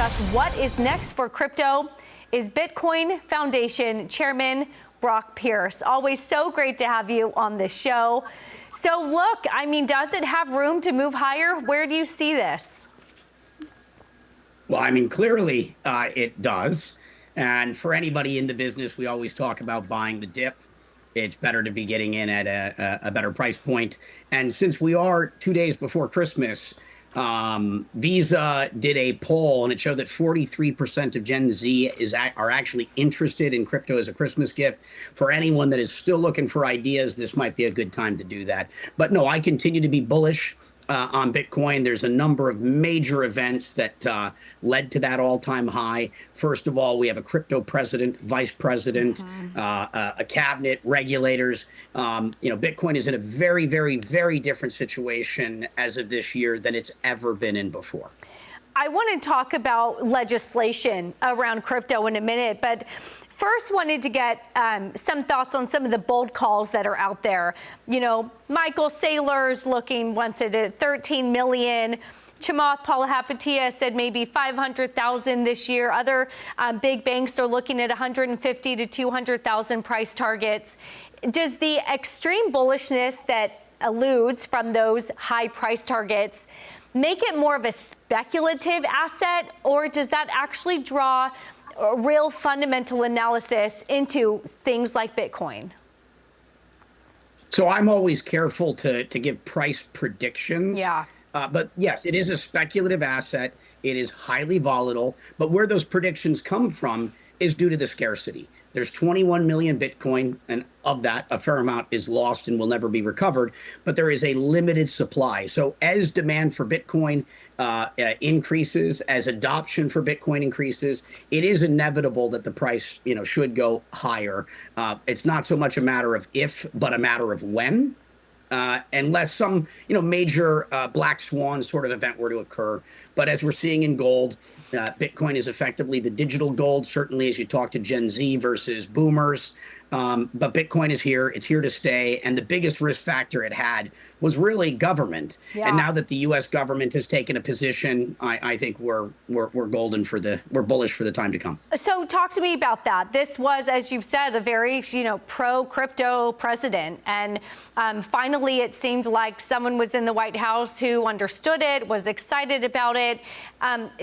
us what is next for crypto is Bitcoin Foundation Chairman Brock Pierce. Always so great to have you on this show. So look, I mean, does it have room to move higher? Where do you see this? Well, I mean, clearly it does. And for anybody in the business, we always talk about buying the dip. It's better to be getting in at a better price point. And since we are 2 days before Christmas, Visa did a poll and it showed that 43% of Gen Z are actually interested in crypto as a Christmas gift. For anyone that is still looking for ideas, this might be a good time to do that. But no, I continue to be bullish on Bitcoin. There's a number of major events that led to that all-time high. First of all, we have a crypto president, vice president, a cabinet, regulators. Bitcoin is in a very, very, very different situation as of this year than it's ever been in before. I want to talk about legislation around crypto in a minute, but first wanted to get some thoughts on some of the bold calls that are out there. You know, Michael Saylor's looking once at 13 million. Chamath Palihapitiya said maybe 500,000 this year. Other big banks are looking at 150 to 200,000 price targets. Does the extreme bullishness that eludes from those high price targets make it more of a speculative asset, or does that actually draw a real fundamental analysis into things like Bitcoin? So I'm always careful to give price predictions. Yeah. But yes, it is a speculative asset. It is highly volatile. But where those predictions come from is due to the scarcity. There's 21 million Bitcoin, and of that, a fair amount is lost and will never be recovered. But there is a limited supply. So as demand for Bitcoin increases, as adoption for Bitcoin increases, it is inevitable that the price, should go higher. It's not so much a matter of if, but a matter of when. Unless some, major black swan sort of event were to occur. But as we're seeing in gold, Bitcoin is effectively the digital gold, certainly as you talk to Gen Z versus boomers. But Bitcoin is here. It's here to stay. And the biggest risk factor it had was really government. Yeah. And now that the U.S. government has taken a position, I think we're bullish for the time to come. So talk to me about that. This was, as you've said, a very, pro-crypto president. And finally, it seemed like someone was in the White House who understood it, was excited about it.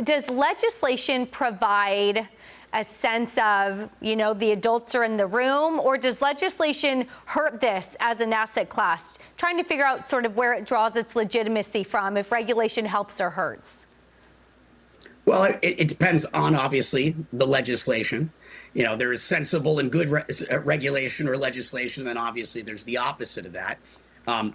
Does legislation provide a sense of, the adults are in the room, or does legislation hurt this as an asset class? Trying to figure out sort of where it draws its legitimacy from, if regulation helps or hurts. Well, it depends on, obviously, the legislation. There is sensible and good regulation or legislation, and obviously there's the opposite of that.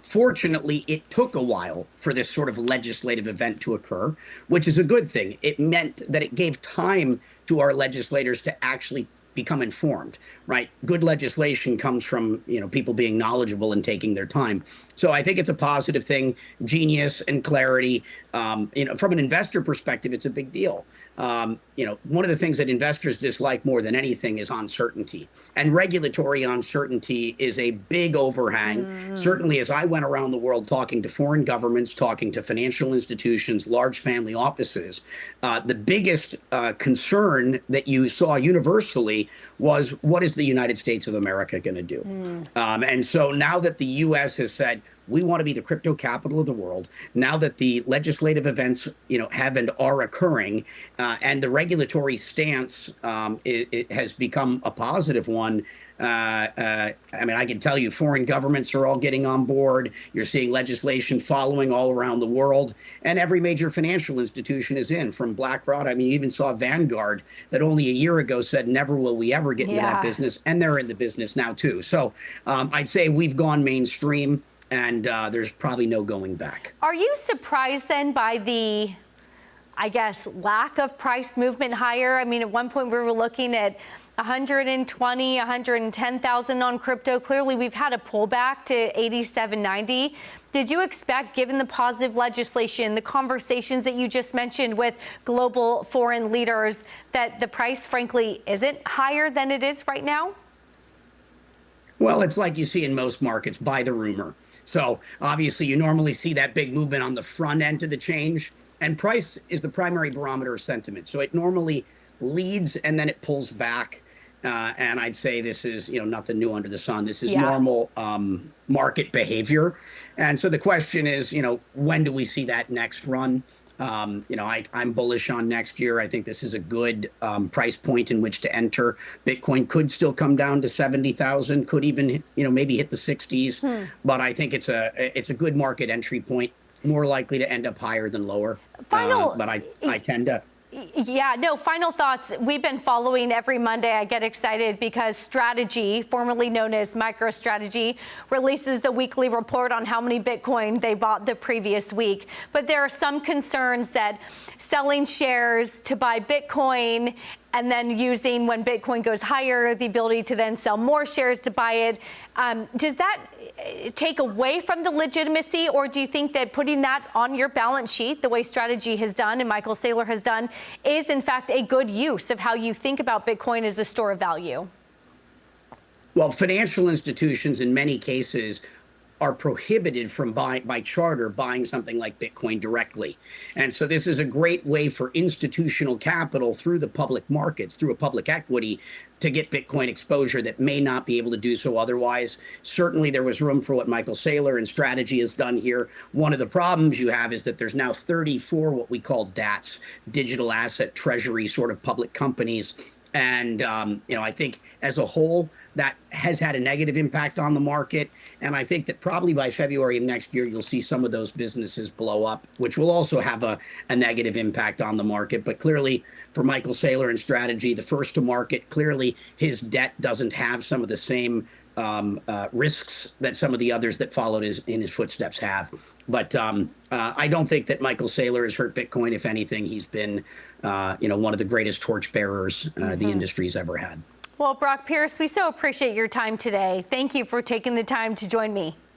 Fortunately, it took a while for this sort of legislative event to occur, which is a good thing. It meant that it gave time to our legislators to actually become informed, right? Good legislation comes from, people being knowledgeable and taking their time. So I think it's a positive thing, genius and clarity. From an investor perspective, it's a big deal. One of the things that investors dislike more than anything is uncertainty. And regulatory uncertainty is a big overhang. Certainly, as I went around the world talking to foreign governments, talking to financial institutions, large family offices, the biggest concern that you saw universally was, what is the United States of America going to do? And so now that the U.S. has said, we want to be the crypto capital of the world. Now that the legislative events, have and are occurring, and the regulatory stance, it has become a positive one. I can tell you, foreign governments are all getting on board. You're seeing legislation following all around the world, and every major financial institution is in, from BlackRock. You even saw Vanguard that only a year ago said, never will we ever get into that business, and they're in the business now too. So I'd say we've gone mainstream, and there's probably no going back. Are you surprised then by the, lack of price movement higher? At one point we were looking at 120, 110,000 on crypto. Clearly we've had a pullback to 87.90. Did you expect, given the positive legislation, the conversations that you just mentioned with global foreign leaders, that the price frankly isn't higher than it is right now? Well, it's like you see in most markets, buy the rumor. So obviously you normally see that big movement on the front end of the change. And price is the primary barometer of sentiment. So it normally leads and then it pulls back. And I'd say this is, nothing new under the sun. This is Yeah. normal market behavior. And so the question is, when do we see that next run? I'm bullish on next year. I think this is a good price point in which to enter. Bitcoin could still come down to 70,000, could even, maybe hit the 60s. But I think it's a good market entry point, more likely to end up higher than lower. But I tend to. Yeah, no, final thoughts. We've been following every Monday. I get excited because Strategy, formerly known as MicroStrategy, releases the weekly report on how many Bitcoin they bought the previous week. But there are some concerns that selling shares to buy Bitcoin and then using, when Bitcoin goes higher, the ability to then sell more shares to buy it. Does that take away from the legitimacy, or do you think that putting that on your balance sheet, the way Strategy has done and Michael Saylor has done, is in fact a good use of how you think about Bitcoin as a store of value? Well, financial institutions in many cases are prohibited from by charter buying something like Bitcoin directly. And so this is a great way for institutional capital through the public markets, through a public equity, to get Bitcoin exposure that may not be able to do so otherwise. Certainly there was room for what Michael Saylor and Strategy has done here. One of the problems you have is that there's now 34 what we call DATs, digital asset treasury sort of public companies. And, I think as a whole, that has had a negative impact on the market. And I think that probably by February of next year, you'll see some of those businesses blow up, which will also have a negative impact on the market. But clearly, for Michael Saylor and Strategy, the first to market, clearly his debt doesn't have some of the same risks that some of the others that followed in his footsteps have. But I don't think that Michael Saylor has hurt Bitcoin. If anything, he's been, one of the greatest torchbearers the industry's ever had. Well, Brock Pierce, we so appreciate your time today. Thank you for taking the time to join me.